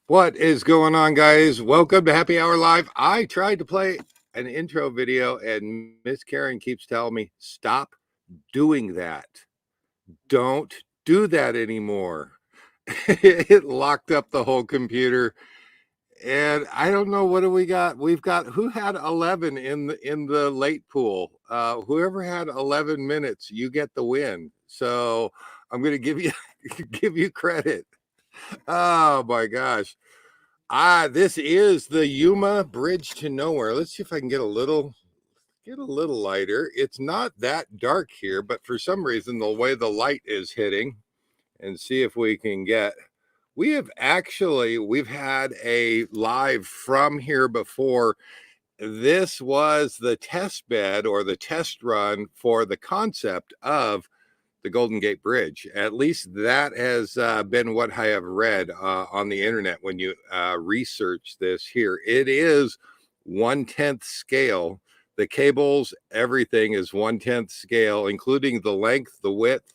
What is going on, guys? Welcome to Happy Hour Live. I tried to play an intro video and Miss Karen keeps telling me, stop doing that. Don't do that anymore. It locked up the whole computer. And I don't know, what do we got? We've got, who had 11 in the late pool? Whoever had 11 minutes, you get the win. So I'm going to give you give you credit. Oh my gosh. This is the Yuma Bridge to Nowhere. Let's see if I can get a little lighter. It's not that dark here, but for some reason, the way the light is hitting, and see if we can get. We've had a live from here before. This was the test bed or the test run for the concept of the Golden Gate Bridge. At least that has been what I have read on the internet when you research this here. It is 1/10 scale. The cables, everything is 1/10 scale, including the length, the width,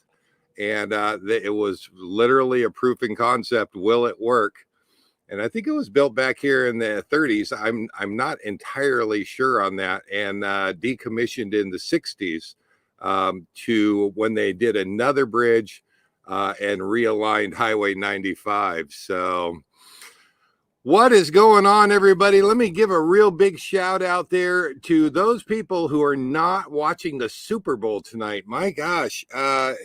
and it was literally a proof in concept. Will it work? And I think it was built back here in the 30s. I'm not entirely sure on that, and decommissioned in the 60s. To when they did another bridge and realigned Highway 95. So what is going on, everybody? Let me give a real big shout out there to those people who are not watching the Super Bowl tonight. My gosh, I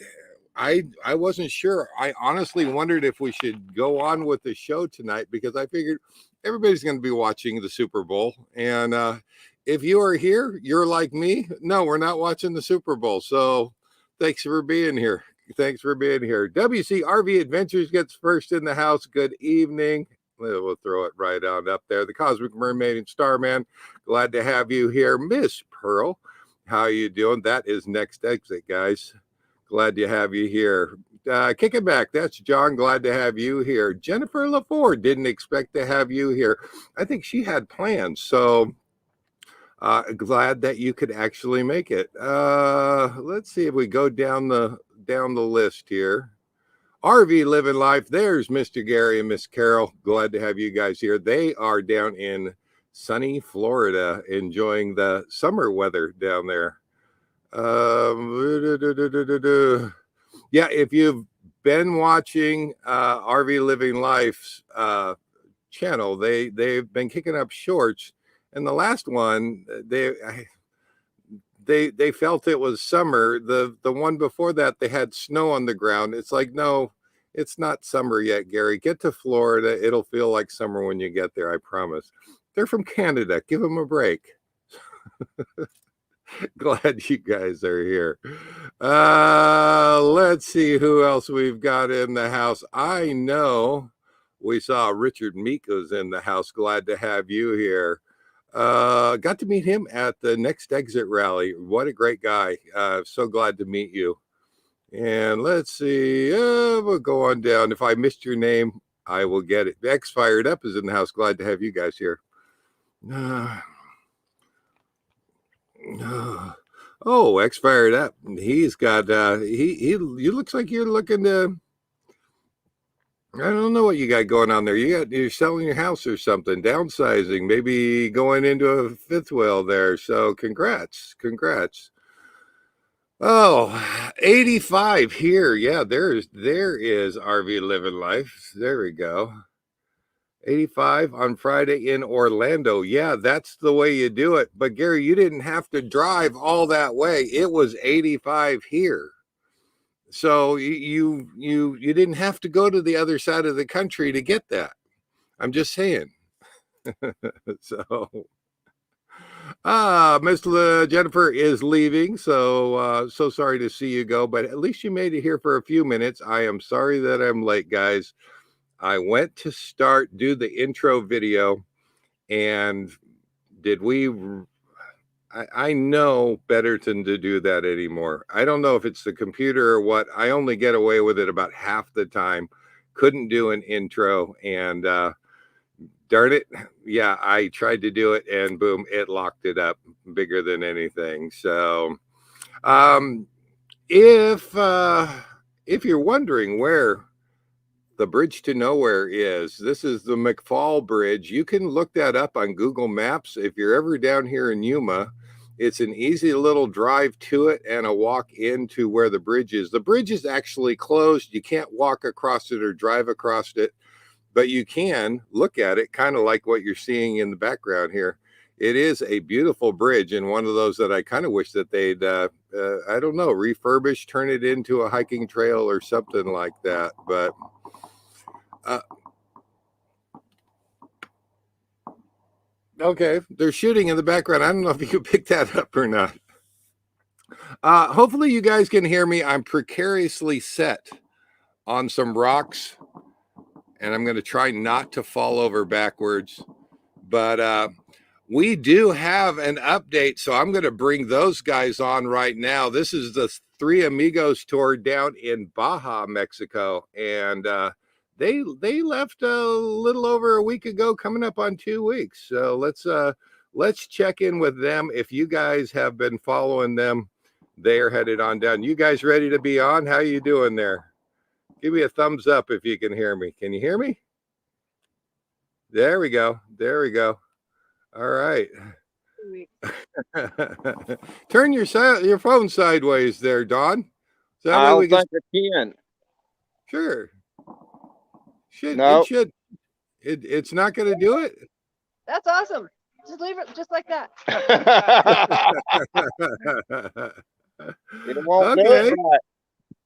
wasn't sure. I honestly wondered if we should go on with the show tonight, because I figured everybody's going to be watching the Super Bowl. And if you are here, you're like me. No, we're not watching the Super Bowl. So thanks for being here. Thanks for being here. WC RV Adventures gets first in the house. Good evening. We'll throw it right on up there. The Cosmic Mermaid and Starman, glad to have you here. Miss Pearl, how you doing? That is Next Exit, guys. Glad to have you here. Kick it back. That's John. Glad to have you here. Jennifer LaFord, didn't expect to have you here. I think she had plans. So glad that you could actually make it. Let's see if we go down the list here. RV Living Life. There's Mr. Gary and Miss Carol. Glad to have you guys here. They are down in sunny Florida, enjoying the summer weather down there. Yeah, if you've been watching RV Living Life's channel, they've been kicking up shorts, and the last one they felt it was summer. The one before that, they had snow on the ground. It's like, no, it's not summer yet, Gary. Get to Florida, it'll feel like summer when you get there, I promise. They're from Canada. Give them a break. Glad you guys are here. Let's see who else we've got in the house. I know we saw Richard Miko's in the house. Glad to have you here. Got to meet him at the Next Exit rally. What a great guy. So glad to meet you. And let's see. We'll go on down. If I missed your name, I will get it. X Fired Up is in the house. Glad to have you guys here. Oh, X Fired Up. He's got he looks like you're looking to, I don't know what you got going on there. You're selling your house or something, downsizing, maybe going into a fifth wheel there. So congrats. Oh, 85 here. Yeah, there is RV Living Life. There we go. 85 on Friday in Orlando. Yeah, that's the way you do it. But Gary, you didn't have to drive all that way. It was 85 here. So you didn't have to go to the other side of the country to get that. I'm just saying. So Miss Jennifer is leaving, so so sorry to see you go, but at least you made it here for a few minutes. I am sorry that I'm late, guys. I went to do the intro video, and I know better than to do that anymore. I don't know if it's the computer or what. I only get away with it about half the time. Couldn't do an intro, and darn it. Yeah, I tried to do it, and boom, it locked it up bigger than anything. So if you're wondering where the bridge to nowhere is. This is the McFall Bridge. You can look that up on Google Maps. If you're ever down here in Yuma, it's an easy little drive to it and a walk into where the bridge is. The bridge is actually closed. You can't walk across it or drive across it, but you can look at it, kind of like what you're seeing in the background here. It is a beautiful bridge, and one of those that I kind of wish that they'd, I don't know, refurbish, turn it into a hiking trail or something like that. But okay, they're shooting in the background. I don't know if you can pick that up or not. Hopefully you guys can hear me. I'm precariously set on some rocks, and I'm going to try not to fall over backwards. But we do have an update, so I'm going to bring those guys on right now. This is the Three Amigos tour down in Baja, Mexico, and they left a little over a week ago, coming up on 2 weeks. So let's check in with them. If you guys have been following them, they are headed on down. You guys ready to be on? How you doing there? Give me a thumbs up if you can hear me. Can you hear me? There we go. There we go. All right. Turn your phone sideways there, Don. So I don't think I can. Sure. No. It's not going to do it. That's awesome. Just leave it just like that. It won't do it right.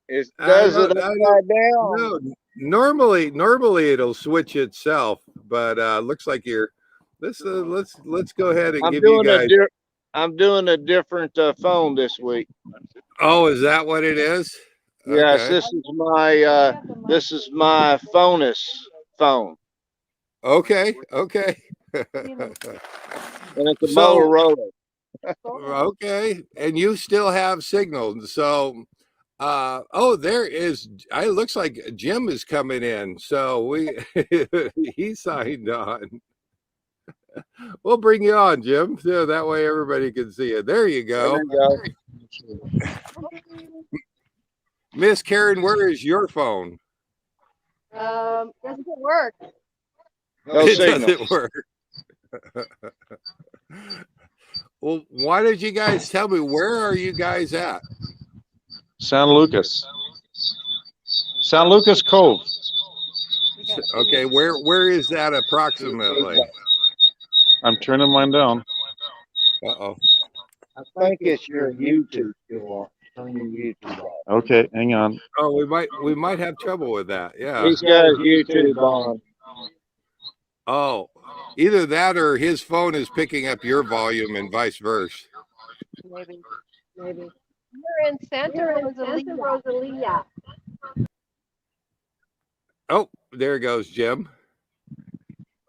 It does it upside down. No, normally it'll switch itself, but looks like you're. Let's go ahead and give you guys. I'm doing a different phone this week. Oh, is that what it is? Yes, Okay. this is my Phonus phone. Okay. And it's a Motorola. Okay, and you still have signal. So oh, there is. It looks like Jim is coming in. So he signed on. We'll bring you on, Jim. So that way everybody can see you. There you go. There you go. Miss Karen, where is your phone? Doesn't work. No It signal. doesn't work. Well, why did you guys tell me? Where are you guys at? San Lucas. San Lucas Cove. Okay, where is that approximately? I'm turning mine down. Uh-oh. I think it's your YouTube. Turn your YouTube on. Okay, hang on. Oh, we might have trouble with that. Yeah. He's got his YouTube on. Oh, either that or his phone is picking up your volume and vice versa. Maybe. We're in Santa Rosalia. Oh, there goes Jim.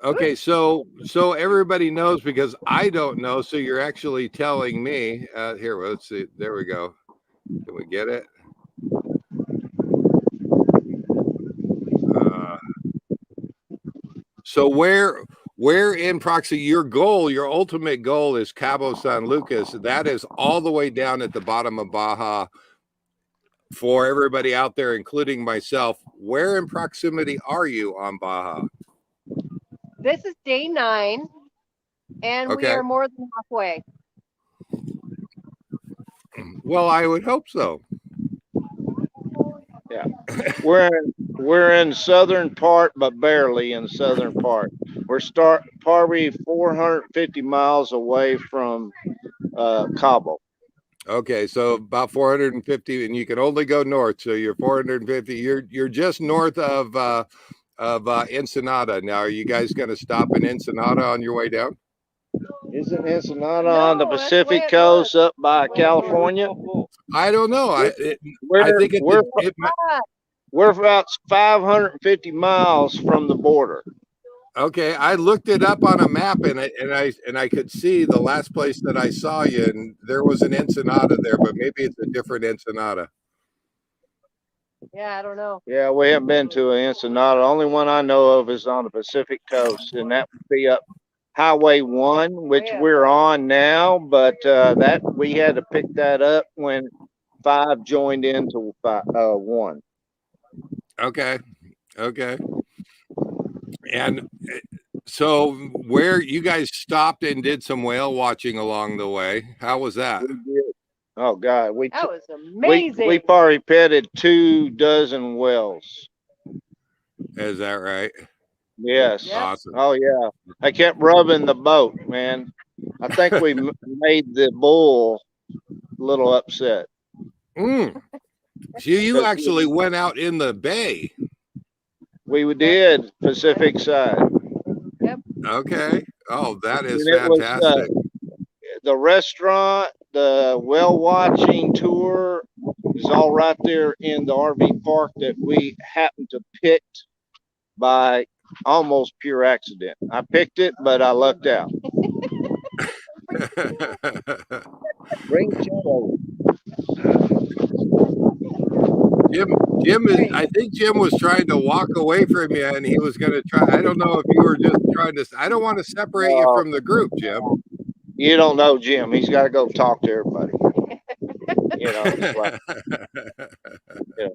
Okay, so everybody knows because I don't know. So you're actually telling me. Here, let's see. There we go. Can we get it? So where in proxy, your ultimate goal is Cabo San Lucas. That is all the way down at the bottom of Baja. For everybody out there, including myself, where in proximity are you on Baja? This is day 9, and we are more than halfway. Well, I would hope so. Yeah, we're in southern part, but barely in southern part. We're probably 450 miles away from Cabo. Okay, so about 450, and you can only go north. So you're 450. You're just north of Ensenada. Now, are you guys going to stop in Ensenada on your way down? Isn't Ensenada on the Pacific coast up by California? I don't know. I think we're about 550 miles from the border. Okay, I looked it up on a map, and I could see the last place that I saw you, and there was an Ensenada there, but maybe it's a different Ensenada. Yeah, I don't know. Yeah, we haven't been to an Ensenada. The only one I know of is on the Pacific coast, and that would be up Highway 1, which we're on now, but that we had to pick that up when 5 joined into 1. Okay. Okay. And so where you guys stopped and did some whale watching along the way. How was that? We did. Oh God, That was amazing. we probably petted 24 whales. Is that right? Yes. Yep. Awesome. Oh yeah. I kept rubbing the boat, man. I think we made the bull a little upset. So you actually went out in the bay. We did Pacific side. Yep. Okay. Oh, that is And it was, fantastic. the restaurant, the whale watching tour is all right there in the RV park that we happened to pick by almost pure accident. I picked it, but I lucked out. Bring Jim over. Jim is, I think Jim was trying to walk away from you and he was going to try. I don't know if you were just trying to, I don't want to separate you from the group, Jim. You don't know Jim. He's got to go talk to everybody. You know, it's like, yeah.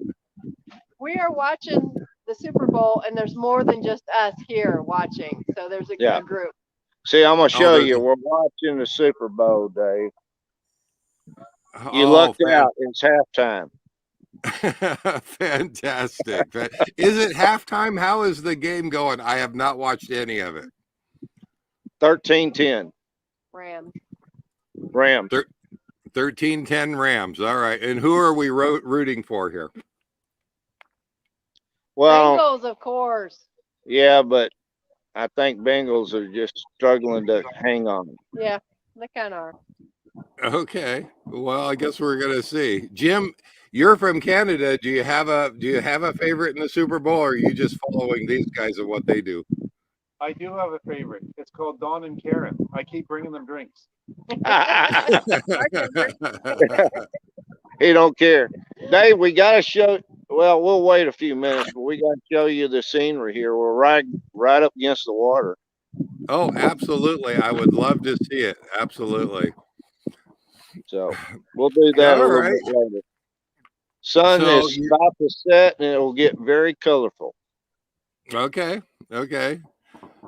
We are watching the Super Bowl, and there's more than just us here watching. So there's a group. See, I'm going to show you. We're watching the Super Bowl, Dave. You lucked out. It's halftime. Fantastic. Is it halftime? How is the game going? I have not watched any of it. 13-10. Rams. 13-10 Rams. All right. And who are we rooting for here? Well, Bengals, of course. Yeah, but I think Bengals are just struggling to hang on. Yeah, they kind of are. Okay. Well, I guess we're gonna see. Jim, you're from Canada. Do you have a favorite in the Super Bowl, or are you just following these guys and what they do? I do have a favorite. It's called Don and Karen. I keep bringing them drinks. He don't care. Dave, we got to show. Well, we'll wait a few minutes, but we got to show you the scenery here. We're right up against the water. Oh, absolutely. I would love to see it. Absolutely. So we'll do that a little bit later. Sun is about to set, and it will get very colorful. Okay. Okay.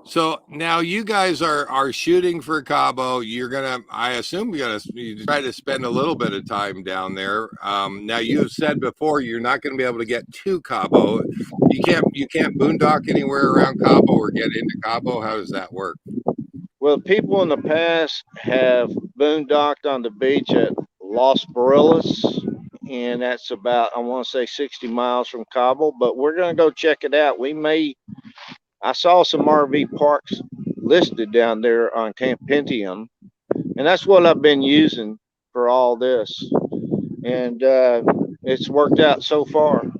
So now you guys are shooting for Cabo. You're gonna, I assume you try to spend a little bit of time down there. Now you have said before you're not going to be able to get to Cabo. You can't boondock anywhere around Cabo or get into Cabo. How does that work? Well, people in the past have boondocked on the beach at Los Barillas, and that's about, I want to say, 60 miles from Cabo. But we're going to go check it out. I saw some RV parks listed down there on Campentium, and that's what I've been using for all this. And it's worked out so far.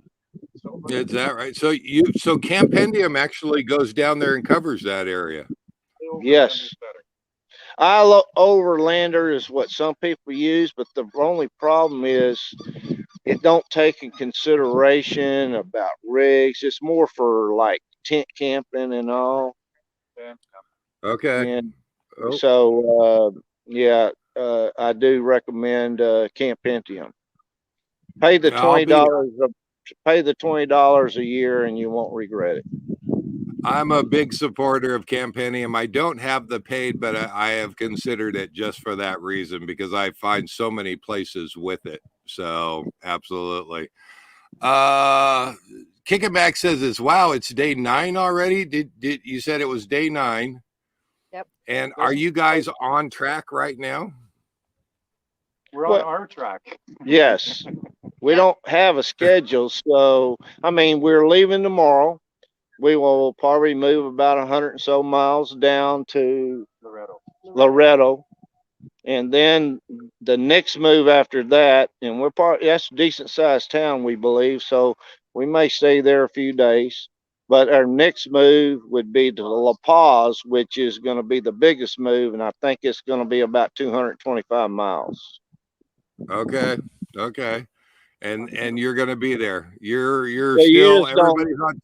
Is that right? So Campendium actually goes down there and covers that area. Yes. Overlander is what some people use, but the only problem is it don't take in consideration about rigs. It's more for like tent camping and all. Okay. And so I do recommend Campentium. Pay the $20 a year and you won't regret it. I'm a big supporter of Campentium. I don't have the paid, but I have considered it just for that reason, because I find so many places with it. So absolutely. Kicking Back says wow, it's day 9 already. Did you said it was day 9? Yep. And are you guys on track right now? We're on our track. Yes. We don't have a schedule, so I mean, we're leaving tomorrow. We will probably move about 100 and so miles down to Loretto. And then the next move after that, and that's a decent sized town, we believe. So we may stay there a few days. But our next move would be to La Paz, which is going to be the biggest move. And I think it's going to be about 225 miles. Okay. Okay. And you're going to be there. You're still, everybody's on.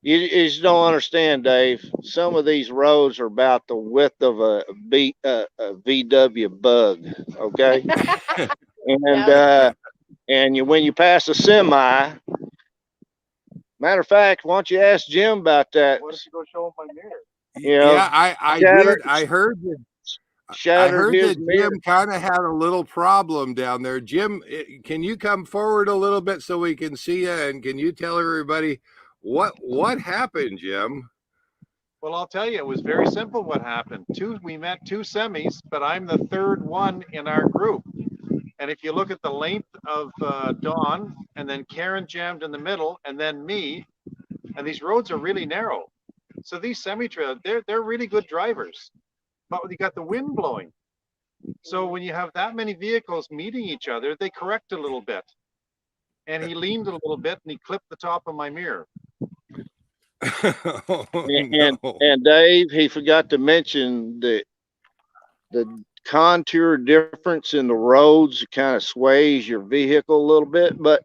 You just don't understand, Dave. Some of these roads are about the width of a VW Bug, okay? And when you pass a semi, Matter of fact, why don't you ask Jim about that? What if you go show him my mirror? You know, Yeah, I shattered, did. I heard that. I shattered heard his that mirror. Jim kind of had a little problem down there. Jim, can you come forward a little bit so we can see you? And can you tell everybody what happened, Jim? Well, I'll tell you, it was very simple what happened. We met two semis, but I'm the third one in our group. And if you look at the length of Dawn, and then Karen jammed in the middle, and then me, and these roads are really narrow. So these semi-trails, they're really good drivers, but you got the wind blowing. So when you have that many vehicles meeting each other, they correct a little bit. And he leaned a little bit and he clipped the top of my mirror. Oh, And no. Dave, he forgot to mention the contour difference in the roads kind of sways your vehicle a little bit, but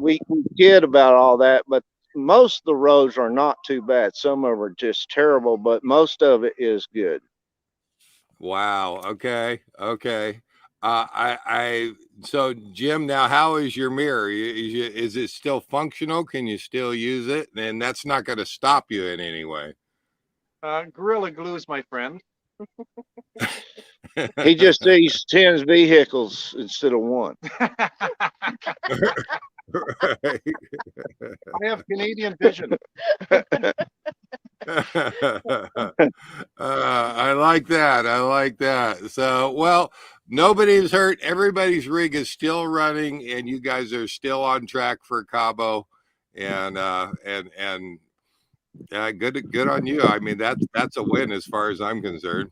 we kid about all that. But most of the roads are not too bad. Some of them are just terrible, but most of it is good. Wow. Okay. Okay. So Jim, now how is your mirror? Is it still functional? Can you still use it? And that's not going to stop you in any way. Gorilla Glue's my friend. He just sees 10 vehicles instead of one. Right. I have Canadian vision. I like that. I like that. So, well, nobody's hurt. Everybody's rig is still running, and you guys are still on track for Cabo, and good on you. I mean, that's a win as far as I'm concerned.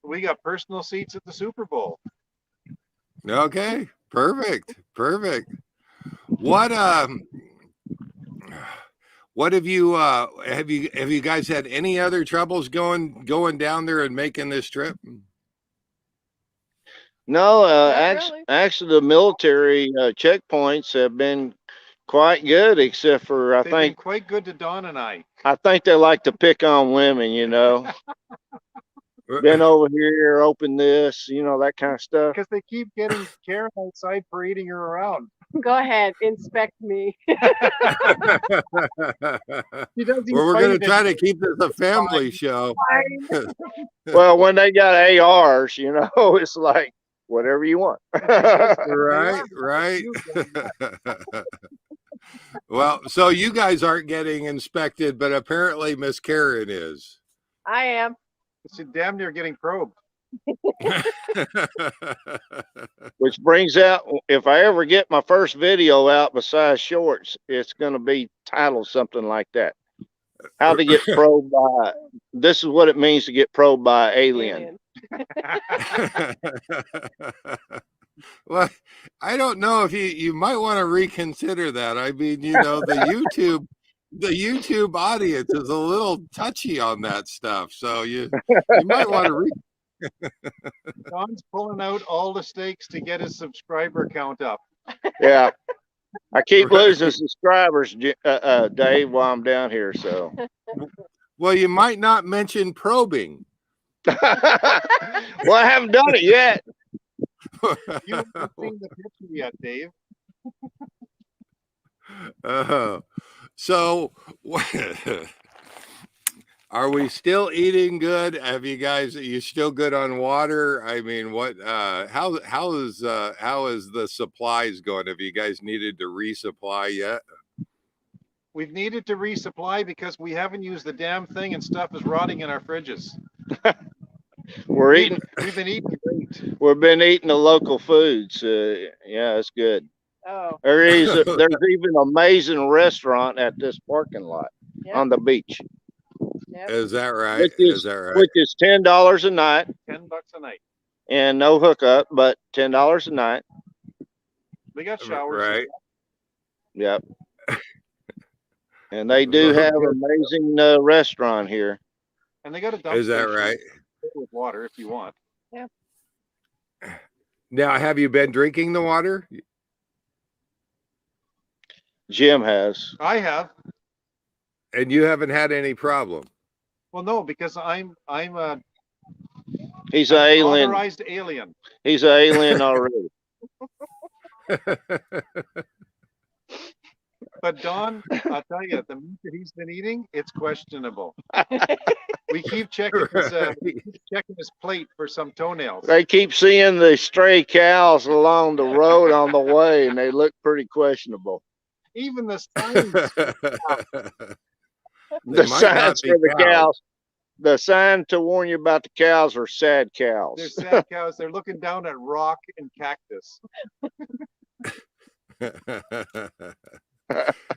We got personal seats at the Super Bowl. Okay, perfect. What have you guys had any other troubles going down there and making this trip? No, Really. actually, the military checkpoints have been quite good, except for They've been quite good to Dawn and I. I think they like to pick on women, you know. Been over here, open this, you know, that kind of stuff. Because they keep getting Karen outside parading her around. Go ahead, inspect me. He doesn't Well, we're going to fight try to it. keep this a family show. Well, when they got ARs, you know, it's like whatever you want. Right. Well, so you guys aren't getting inspected, but apparently Miss Karen is. I am. It's damn near getting probed. Which brings out, if I ever get my first video out besides shorts, it's going to be titled something like that. How to get probed by, this is what it means to get probed by an alien. Well, I don't know if you might want to reconsider that. I mean, you know, the YouTube audience is a little touchy on that stuff, so you might want to Don's pulling out all the stakes to get his subscriber count up. Yeah. I keep losing subscribers, Dave, while I'm down here, so. Well, you might not mention probing. Well, I haven't done it yet. You haven't seen the picture yet, Dave. So are we still eating good? Are you still good on water? I mean, how is the supplies going? Have you guys needed to resupply yet? We've needed to resupply because we haven't used the damn thing and stuff is rotting in our fridges. We've been eating great. We've been eating the local foods. Yeah, it's good. Oh, There's even an amazing restaurant at this parking lot on the beach. yep. Is that right? Which is $10 a night $10 a night. and no hookup, but $10 a night. They got showers. Right. Yep. And they do have an amazing restaurant here. And they got a dump Is that station right? with water if you want. Yeah. Now, have you been drinking the water? Jim has. I have. And you haven't had any problem? Well, no, because I'm He's an alien. authorized alien. He's an alien already. But Don, I'll tell you, the meat that he's been eating, it's questionable. We keep checking his plate for some toenails. They keep seeing the stray cows along the road on the way, and they look pretty questionable. Even the signs. The might not signs be for the cows. cows. The sign to warn you about the cows are sad cows. They're sad cows. They're looking down at rock and cactus.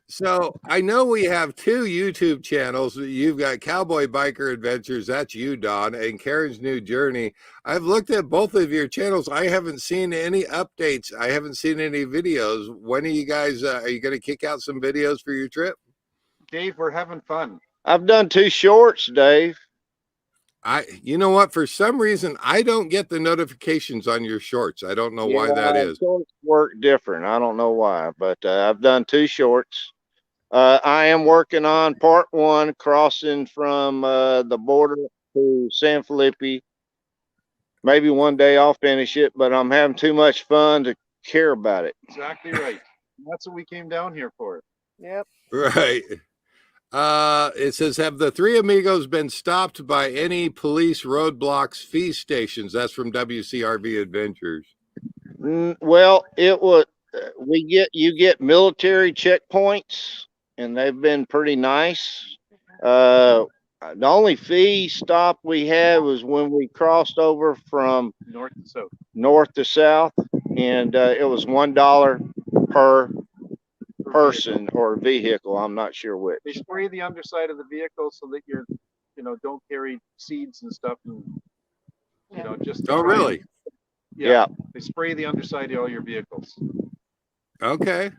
So I know we have two YouTube channels. You've got Cowboy Biker Adventures, that's you, Don, and Karen's New Journey. I've looked at both of your channels. I haven't seen any updates. I haven't seen any videos. When are you guys, are you going to kick out some videos for your trip? Dave, we're having fun. I've done 2 shorts, Dave. You know what? For some reason, I don't get the notifications on your shorts. I don't know why that is. Shorts work different. I don't know why, but I've done 2 shorts. I am working on part 1, crossing from the border to San Felipe. Maybe one day I'll finish it, but I'm having too much fun to care about it. Exactly right. That's what we came down here for. Yep. Right. It says, have the 3 Amigos been stopped by any police roadblocks, fee stations? That's from WCRV Adventures. Well, it was you get military checkpoints, and they've been pretty nice. The only fee stop we had was when we crossed over from north to south, and it was $1 per person or vehicle. I'm not sure which. They spray the underside of the vehicle so that you're, don't carry seeds and stuff, and just. Oh, really? Yeah. They spray the underside of all your vehicles. Okay.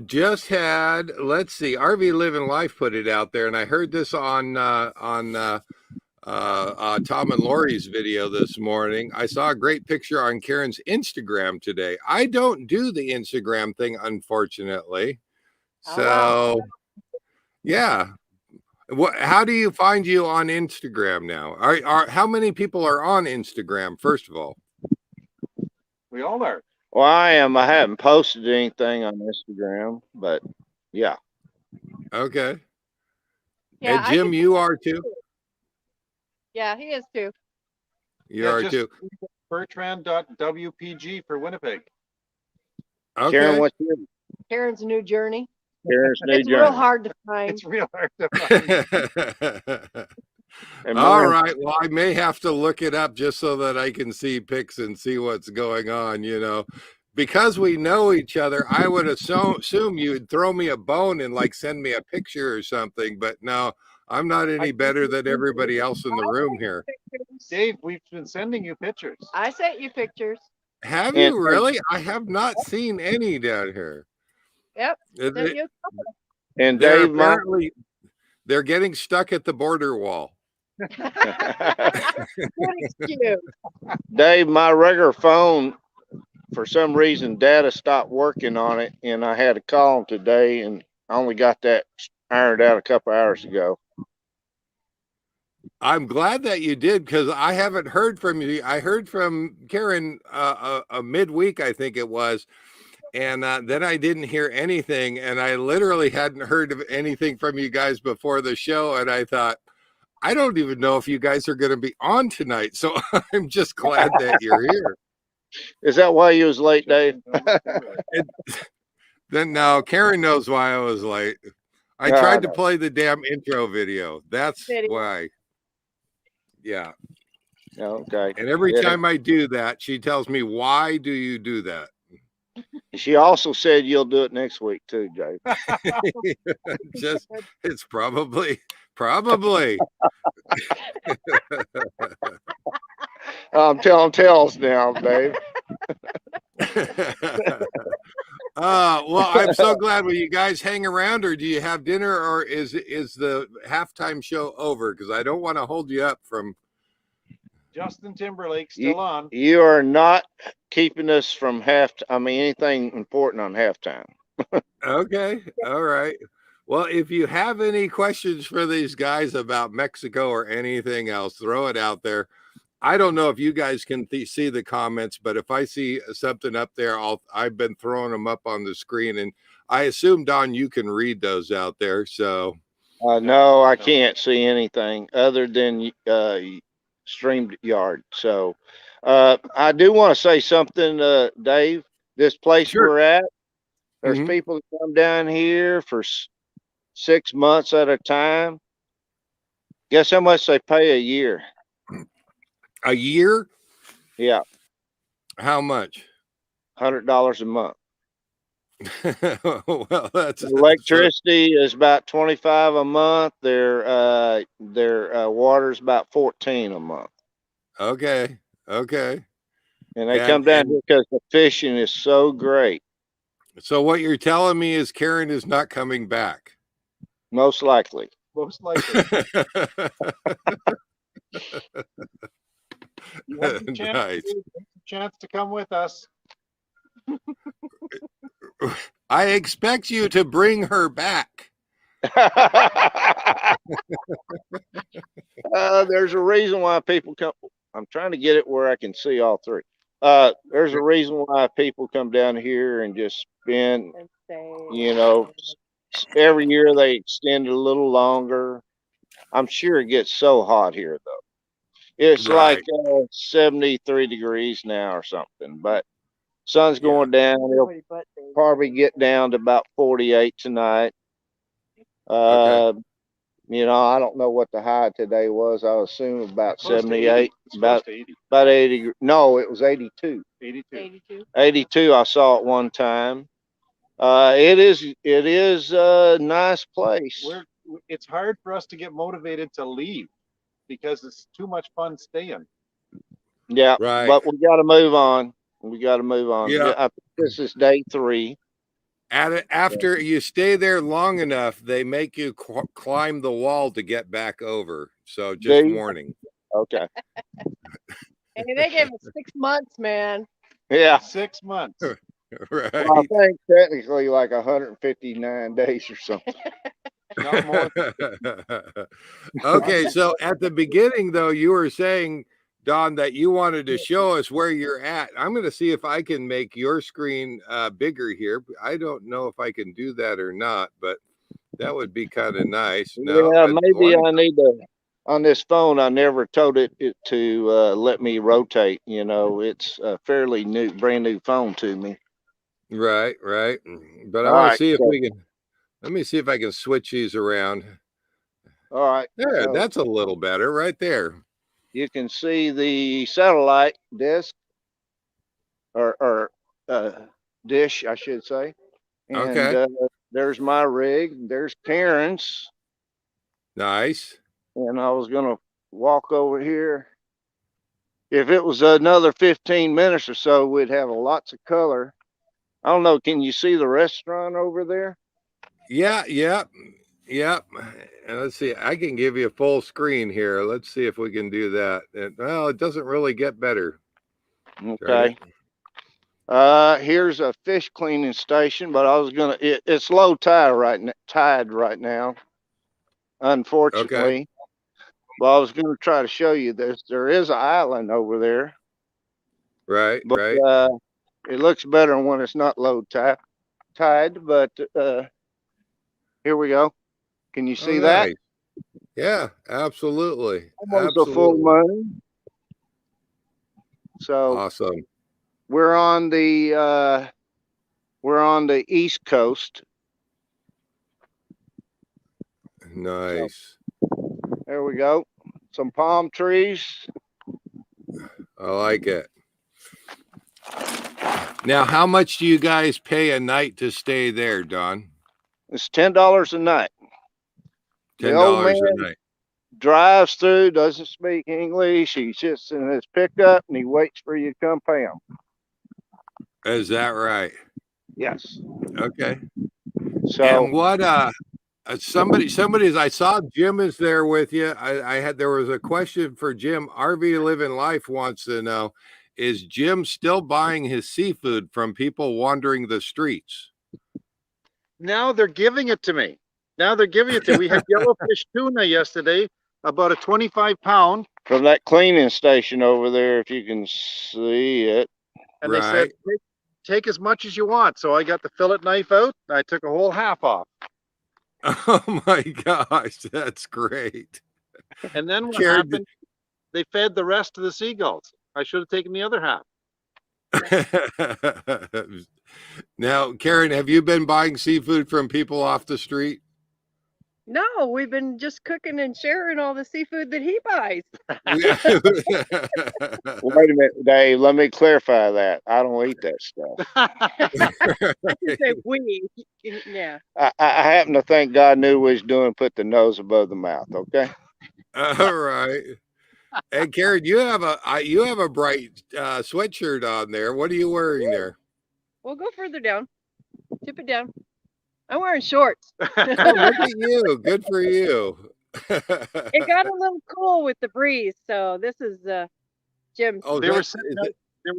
Just had, let's see, RV Living Life put it out there, and I heard this on Tom and Lori's video this morning. I saw a great picture on Karen's Instagram today. I don't do the Instagram thing, unfortunately. So, wow. Yeah. How do you find you on Instagram now? How many people are on Instagram, first of all? We all are. Well, I am. I haven't posted anything on Instagram, but yeah. Okay. Yeah, and Jim, you are too? Yeah, he is too. You are just too. Bertrand.wpg for Winnipeg. Okay. Karen, what's your Karen's New Journey. Karen's New It's Journey? real hard to find. It's real hard to find. All right. Well, I may have to look it up just so that I can see pics and see what's going on, because we know each other. I would assume you'd throw me a bone and like send me a picture or something, but no, I'm not any better than everybody else in the room here. Dave, we've been sending you pictures. I sent you pictures. Have you really? I have not seen any down here. Yep. Sent you a couple. And Dave, they're getting stuck at the border wall. Good excuse. Dave, my regular phone, for some reason, data stopped working on it, and I had to call them today, and I only got that ironed out a couple hours ago. I'm glad that you did, because I haven't heard from you. I heard from Karen a midweek, I think it was, and then I didn't hear anything, and I literally hadn't heard of anything from you guys before the show, and I thought, I don't even know if you guys are going to be on tonight, so I'm just glad that you're here. Is that why you was late, Dave? Then now Karen knows why I was late. I tried to play the damn intro video. That's why. Yeah. Okay. And every time I do that, she tells me, why do you do that? She also said you'll do it next week too, Dave. It's probably. I'm telling tales now, Dave. Well, I'm so glad. Will you guys hang around, or do you have dinner, or is the halftime show over? Because I don't want to hold you up from. Justin Timberlake still on. You are not keeping us from anything important on halftime. Okay. All right. Well, if you have any questions for these guys about Mexico or anything else, throw it out there. I don't know if you guys can see the comments, but if I see something up there, I've been throwing them up on the screen, and I assume, Don, you can read those out there. So No, I can't see anything other than StreamYard. So I do want to say something, Dave. This place sure. we're at, there's Mhm. people that come down here for 6 months at a time. Guess how much they pay a year? A year? Yeah, How much? $100 a month. Well, that's Electricity is about 25 a month. Their water's about 14 a month. okay. Okay. And they come down here because the fishing is so great. So what you're telling me is Karen is not coming back. Most likely. Most likely. You have the Nice. chance to come with us. I expect you to bring her back. There's a reason why people come. I'm trying to get it where I can see all three. There's a reason why people come down here and just spend, you know, every year they extend it a little longer. I'm sure it gets so hot here though. It's Right. like 73 degrees now or something, but sun's going down. It'll probably get down to about 48 tonight. Okay. You know, I don't know what the high today was. I assume about Close to 78, 80. about 80. 80. No, it was 82. 82. 82. I saw it one time. It is a nice place. It's hard for us to get motivated to leave because it's too much fun staying. Yeah, Right. but we got to move on. We got to move on. Yeah. I think this is day 3. After you stay there long enough, they make you climb the wall to get back over. So just warning. Okay. And they gave us 6 months, man. Yeah. 6 months. Right. Well, I think technically like 159 days or something. Not more. Okay, so at the beginning, though, you were saying, Don, that you wanted to show us where you're at. I'm going to see if I can make your screen bigger here. I don't know if I can do that or not, but that would be kind of nice. No, Yeah, maybe I need to. On this phone, I never told it to let me rotate. You know, it's a fairly brand new phone to me. Right. But I All want to right, see if so- we can. Let me see if I can switch these around. All right. There, So that's a little better right there. you can see the satellite dish or dish, I should say. And Okay. there's my rig. There's Karen's. Nice. And I was gonna walk over here. If it was another 15 minutes or so, we'd have lots of color. I don't know. Can you see the restaurant over there? Yeah. And let's see. I can give you a full screen here. Let's see if we can do that. Well, it doesn't really get better. Okay. Here's a fish cleaning station, but I was gonna. It's low tide right now, unfortunately. Okay. But I was gonna try to show you this. There is an island over there. Right. But Right. it looks better when it's not low tide. But here we go. Can you see that? Nice. Yeah, absolutely. Almost a full moon. So Awesome. we're on the East Coast. Nice. So, there we go. Some palm trees. I like it. Now, how much do you guys pay a night to stay there, Don? It's $10 a night. $10 a night. Drives through, doesn't speak English. He's just in his pickup and he waits for you to come pay him. Is that right? Yes. Okay. So And what somebody I saw Jim is there with you. There was a question for Jim. RVLivingLIFE wants to know, is Jim still buying his seafood from people wandering the streets? now they're giving it to me. We had yellowfish tuna yesterday, about a 25 pound. from that cleaning station over there, if you can see it. And they said, take as much as you want. So I got the fillet knife out. And I took a whole half off. Oh my gosh, that's great. And then what Karen, happened? They fed the rest of the seagulls. I should have taken the other half. Now, Karen, have you been buying seafood from people off the street? No, we've been just cooking and sharing all the seafood that he buys. Wait a minute, Dave. Let me clarify that. I don't eat that stuff. I should say we. Yeah. I happen to think God knew what He's doing. Put the nose above the mouth. Okay. All right. And Karen, you have a bright sweatshirt on there. What are you wearing there? We'll go further down. Tip it down. I'm wearing shorts. Oh, look at you. Good for you. It got a little cool with the breeze, so this is Jim's. Oh, They were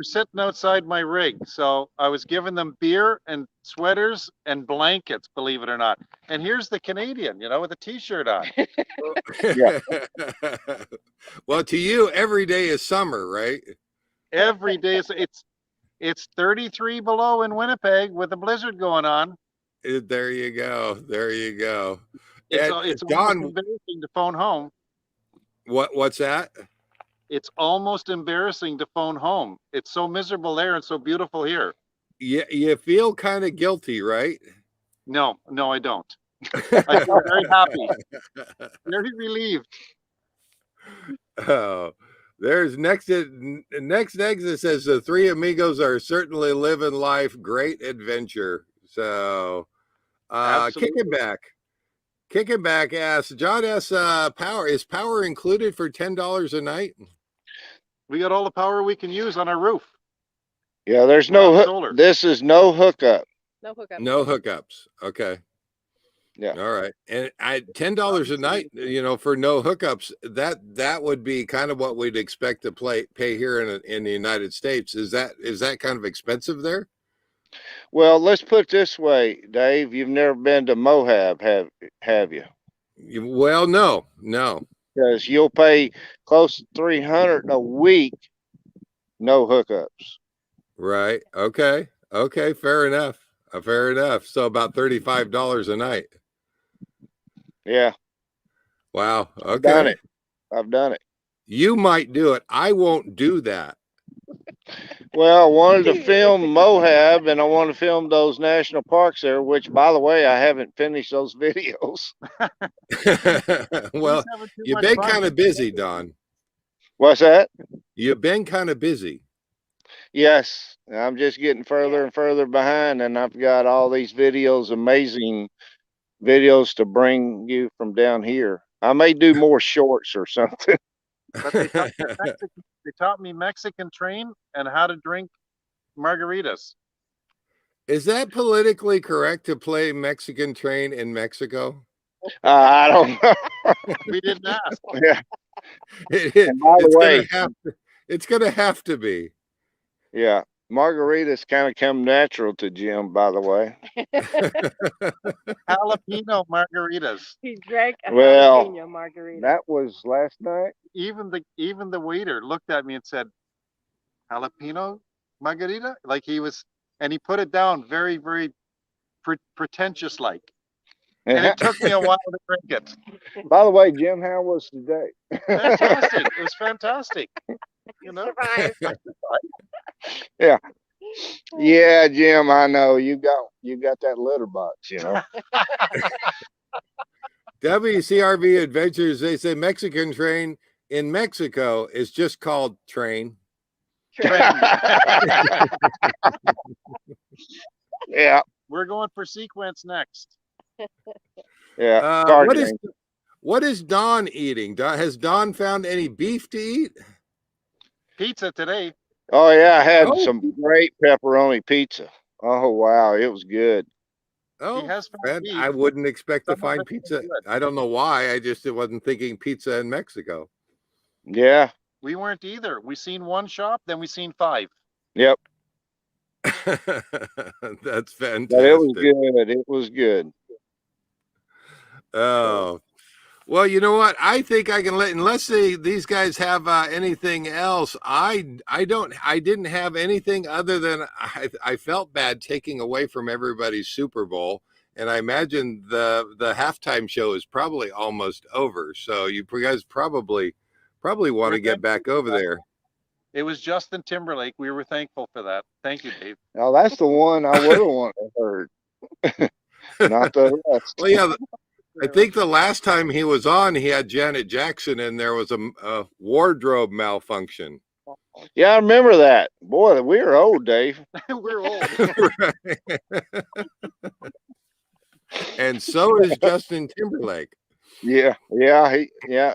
sitting outside my rig. So I was giving them beer and sweaters and blankets, believe it or not. And here's the Canadian, with a t-shirt on. Yeah. Well, to you, every day is summer, right? Every day it's 33 below in Winnipeg with a blizzard going on. There you go. There you go. It's Don, embarrassing to phone home. What's that? It's almost embarrassing to phone home. It's so miserable there and so beautiful here. You feel kind of guilty, right? No, I don't. I feel very happy, very relieved. Oh, there's next exit says the three amigos are certainly living life. Great adventure. So kicking back asks John S. Power, is power included for $10 a night? We got all the power we can use on our roof. Yeah, there's solar. This is no hookup. No hookup. No hookups. Okay. Yeah. All right. And $10 a night, for no hookups, that would be kind of what we'd expect to pay here in the United States. Is that kind of expensive there? Well, let's put it this way, Dave. You've never been to Moab, have you? Well, no. Because you'll pay close to $300 a week, no hookups. Right. Okay. Fair enough. So about $35 a night. Yeah. Wow. Okay. I've done it. You might do it. I won't do that. Well, I wanted to film Moab and I want to film those national parks there, which, by the way, I haven't finished those videos. Well, you've been kind of busy, Don. What's that? You've been kind of busy. Yes. I'm just getting further and further behind, and I've got all these videos, amazing videos to bring you from down here. I may do more shorts or something. But they taught me Mexican train and how to drink margaritas. Is that politically correct to play Mexican train in Mexico? I don't know. We didn't ask. Yeah. By the way, it's going to have to be. Yeah. Margaritas kind of come natural to Jim, by the way. Jalapeno margaritas. He drank a jalapeno margarita. That was last night. Even the waiter looked at me and said, "Jalapeno margarita?" Like he was, and he put it down very, very pretentious like. And it took me a while to drink it. By the way, Jim, how was today? Fantastic. It was fantastic. Yeah. Yeah, Jim, I know you got that litter box, WCRV Adventures, they say Mexican train in Mexico is just called train. Yeah. We're going for sequence next. Yeah. What is Don eating? Has Don found any beef to eat? Pizza today. Oh yeah, I had some great pepperoni pizza. Oh wow, it was good. Oh, I wouldn't expect to find pizza. I don't know why. I just wasn't thinking pizza in Mexico. Yeah. We weren't either. We seen one shop, then we seen 5. Yep. That's fantastic. But it was good. It was good. Oh, Well, you know what? I think I can let, unless these guys have anything else. I didn't have anything other than I felt bad taking away from everybody's Super Bowl, and I imagine the halftime show is probably almost over. So you guys probably want to get back over there. It was Justin Timberlake. We were thankful for that. Thank you, Dave. Now that's the one I would have wanted to heard. Not the rest. Well, yeah. I think the last time he was on, he had Janet Jackson, and there was a wardrobe malfunction. Yeah, I remember that. Boy, we're old, Dave. We're old. And so is Justin Timberlake. Yeah,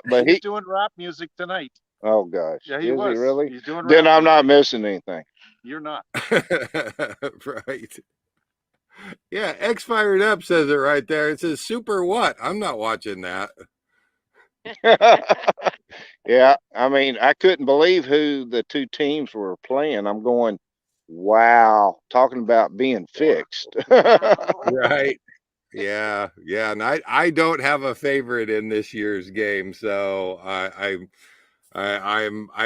but He's doing rap music tonight. Oh gosh, Yeah, he is was. he really? He's doing. Then rap I'm not missing anything. You're not. Right. Yeah, X Fired Up says it right there. It says super what? I'm not watching that. Yeah, I mean, I couldn't believe who the two teams were playing. I'm going, wow, talking about being fixed. Right. Yeah. And I don't have a favorite in this year's game, so I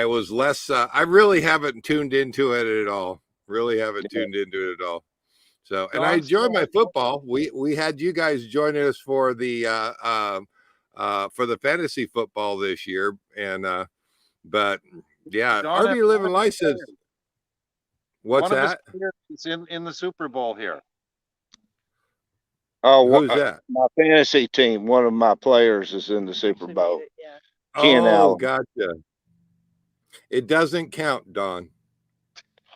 was less. I really haven't tuned into it at all. Really haven't tuned into it at all. So, and I enjoyed my football. We had you guys joining us for the fantasy football this year, and but yeah, RV Living Life says, what's that? It's in the Super Bowl here. Oh, who's that? My fantasy team. One of my players is in the Super Bowl. Yeah. Oh, gotcha. It doesn't count, Don.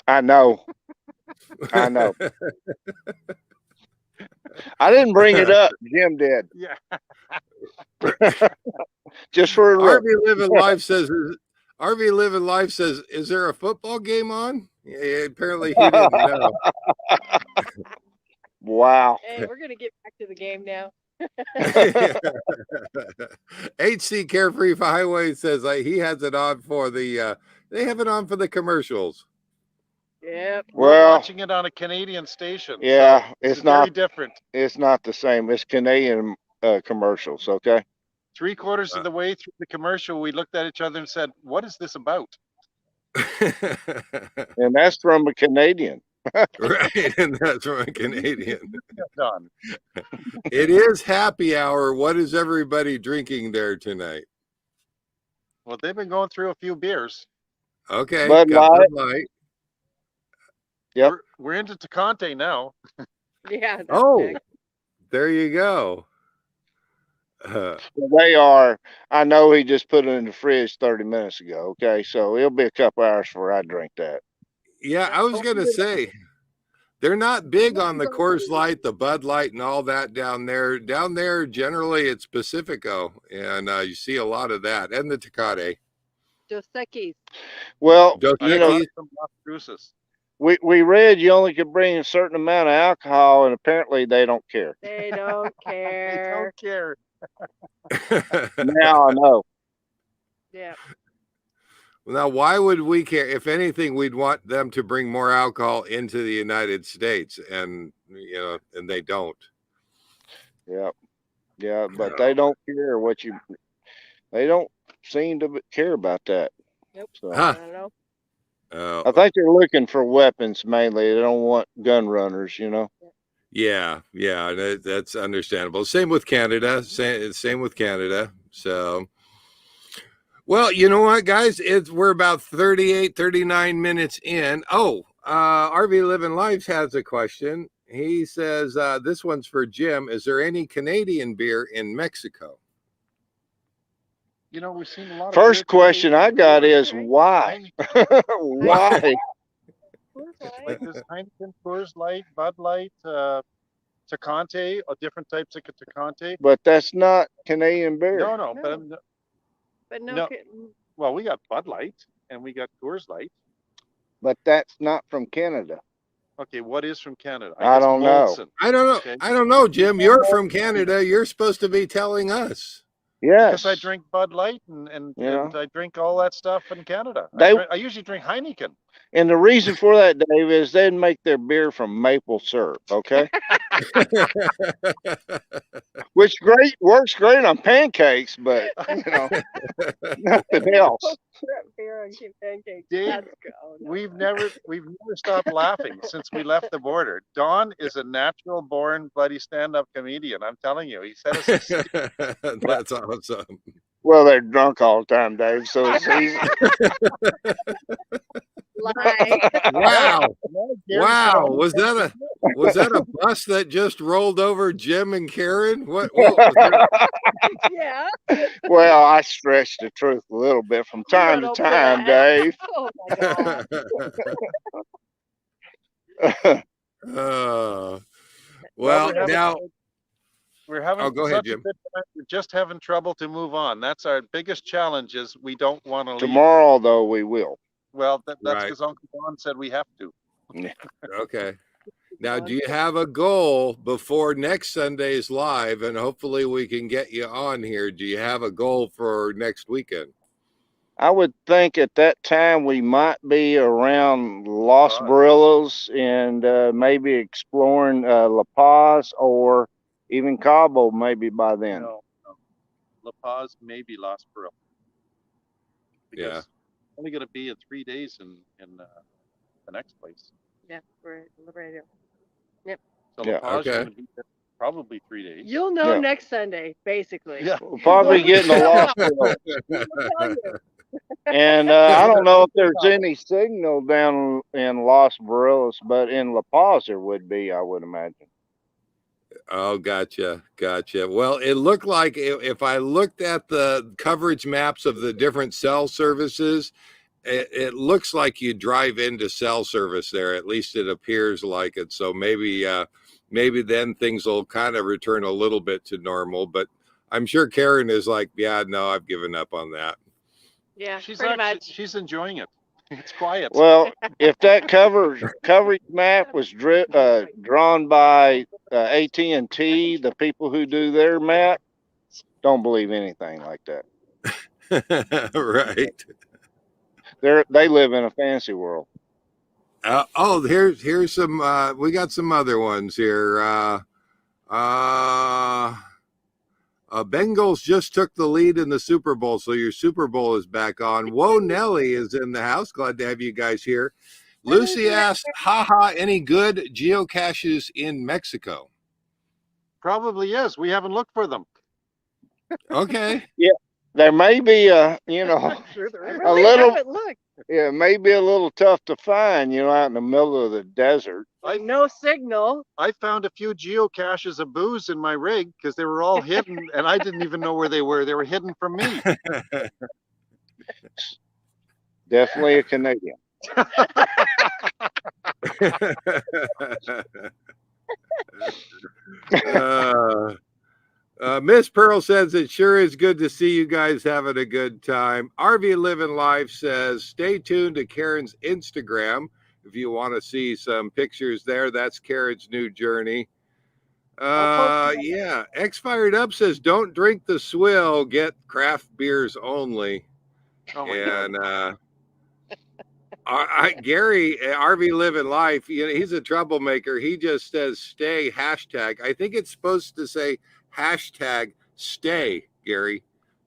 I know. I know. I didn't bring it up. Jim did. Yeah. Just for a look. RV Living Life says, is there a football game on? Yeah, apparently he didn't know. Wow. Hey, we're gonna get back to the game now. HC Carefree Highway says he has it on for the they have it on for the commercials. Yep. We're watching it on a Canadian station. Yeah, so it's not very different. It's not the same. It's Canadian commercials, okay? 3/4 of the way through the commercial, we looked at each other and said, "What is this about?" And that's from a Canadian. Right, and that's from a Canadian. Done. It is happy hour. What is everybody drinking there tonight? Well, they've been going through a few beers. Okay, Bud Light. Yep. We're into Tecate now. Yeah. Oh, there you go. They are. I know he just put it in the fridge 30 minutes ago. Okay, so it'll be a couple hours before I drink that. Yeah, I was gonna say they're not big on the Coors Light, the Bud Light, and all that down there. Down there, generally it's Pacifico, and you see a lot of that, and the Tecate. Dos Equis. Well, Dos you know, Equis. Some Las Cruces. we read you only could bring a certain amount of alcohol, and apparently they don't care. They don't They care. don't care. Now I know. Yeah. Now, why would we care? If anything, we'd want them to bring more alcohol into the United States, and and they don't. Yeah, but they don't care what you. They don't seem to care about that. Nope. So. I don't know. I think they're looking for weapons mainly. They don't want gun runners, Yeah, that's understandable. Same with Canada. Same with Canada. So, well, you know what, guys? We're about 38, 39 minutes in. Oh, RV Living Life has a question. He says, this one's for Jim. Is there any Canadian beer in Mexico? We've seen a lot of First beer question I got is why? Why? Like this Heineken, Coors Light, Bud Light, Tecate, or different types of Tecate. But that's not Canadian beer. No. But No. Well, we got Bud Light and we got Coors Light. But that's not from Canada. Okay, what is from Canada? I don't know. I don't know. Okay. I don't know, Jim. You're from Canada. You're supposed to be telling us. Yes. Because I drink Bud Light and I drink all that stuff in Canada. I usually drink Heineken. And the reason for that, Dave, is they'd make their beer from maple syrup, okay? Which works great on pancakes, but nothing else. Beer and pancakes. Dave, That's good. Oh, no. we've never stopped laughing since we left the border. Don is a natural born bloody stand-up comedian. I'm telling you, he said us. That's awesome. Well, they're drunk all the time, Dave, so it's easy. Lie. Wow. Wow. Was that a bus that just rolled over Jim and Karen? What was that? Yeah. Well, I stretch the truth a little bit from time to time, Dave. Oh my God. Well, now we're having go ahead, Jim. We're just having trouble to move on. That's our biggest challenge. Is we don't want to leave. Tomorrow, though, we will. Well, that's Right. because Uncle Don said we have to. Okay. Now, do you have a goal before next Sunday's live? And hopefully we can get you on here. Do you have a goal for next weekend? I would think at that time we might be around Los Barillos and maybe exploring La Paz or even Cabo maybe by then. No. La Paz, maybe Los Barillos. Yeah. It's only going to be in 3 days in the next place. Yeah, we're liberated. So Yeah, La Paz is okay. going to be there probably 3 days. You'll know next Sunday, basically. Yeah. We'll probably getting a Los Barillos. We'll tell you. And I don't know if there's any signal down in Los Barillos, but in La Paz there would be, I would imagine. Oh, gotcha. Well, it looked like if I looked at the coverage maps of the different cell services, it looks like you drive into cell service there. At least it appears like it. So maybe then things will kind of return a little bit to normal. But I'm sure Karen is like, yeah, no, I've given up on that. Yeah, She's pretty much. She's enjoying it. It's quiet. Well, if that coverage map was drawn by AT&T, the people who do their map, don't believe anything like that. Right. They live in a fantasy world. Here's some. We got some other ones here. Bengals just took the lead in the Super Bowl, so your Super Bowl is back on. Whoa, Nelly is in the house. Glad to have you guys here. Lucy asked, haha, any good geocaches in Mexico? Probably is. We haven't looked for them. Okay. Yeah, there may be a little. Look, Yeah, it may be a little tough to find, out in the middle of the desert. no signal. I found a few geocaches of booze in my rig because they were all hidden, and I didn't even know where they were. They were hidden from me. Definitely a Canadian. Miss Pearl says it sure is good to see you guys having a good time. RV Living Life says stay tuned to Karen's Instagram if you want to see some pictures there. That's Karen's new journey. Yeah. X Fired Up says don't drink the swill, get craft beers only. Oh my God. Gary, RV Living Life, he's a troublemaker. He just says stay hashtag. I think it's supposed to say hashtag stay, Gary.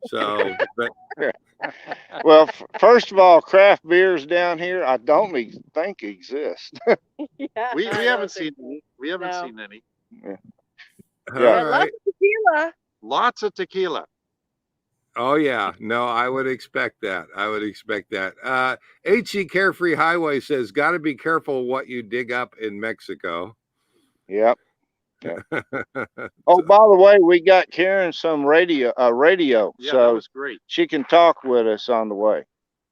So, but Well, first of all, craft beers down here, I don't think exist. Yeah, We I haven't don't seen think any. We haven't No. seen any. all Yeah. so. right. Lots of tequila. Lots of tequila. Oh yeah, no, I would expect that. HC Carefree Highway says, got to be careful what you dig up in Mexico. Yep. Oh, by the way, we got Karen some radio, Yeah, that so was great. she can talk with us on the way.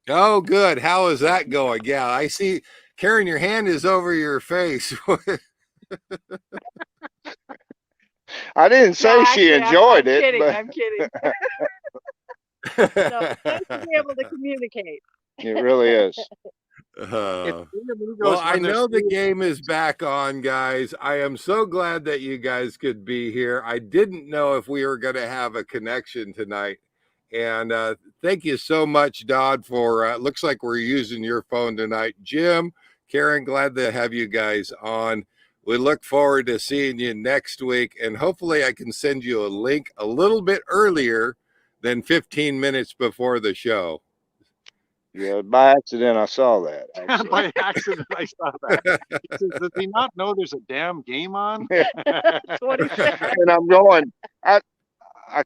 Oh, good. How is that going? Yeah, I see. Karen, your hand is over your face. I didn't say No, she actually, enjoyed I'm it, kidding, but I'm kidding. No, nice to be able to communicate. it really is. It's Uh, three Amigos well, I when there's know the three- game is back on, guys. I am so glad that you guys could be here. I didn't know if we were going to have a connection tonight. And thank you so much, Dodd, for looks like we're using your phone tonight. Jim, Karen, glad to have you guys on. We look forward to seeing you next week. And hopefully I can send you a link a little bit earlier than 15 minutes before the show. Yeah, by accident, I saw that. actually. by accident I saw that. He says, does he not know there's a damn game on? That's what he said. And I'm going, I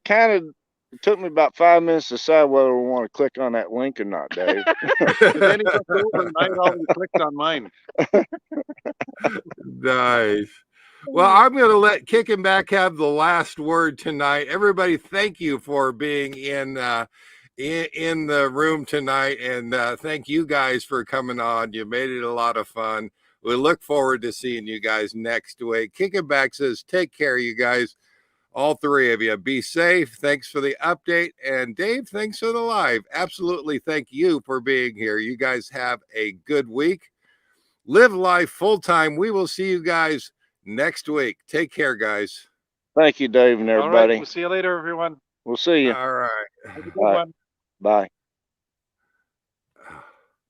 kind of, it took me about 5 minutes to decide whether I want to click on that link or not, Dave. And then he looked over and I had already clicked on mine. Nice. Well, I'm going to let Kicking Back have the last word tonight. Everybody, thank you for being in the room tonight, and thank you guys for coming on. You made it a lot of fun. We look forward to seeing you guys next week. Kicking Back says, take care, you guys. All three of you. Be safe. Thanks for the update. And Dave, thanks for the live. Absolutely. Thank you for being here. You guys have a good week. Live life full time. We will see you guys next week. Take care, guys. Thank you, Dave and All everybody. right, we'll see you later, everyone. We'll see you. All right. Have a good All right. one. Bye.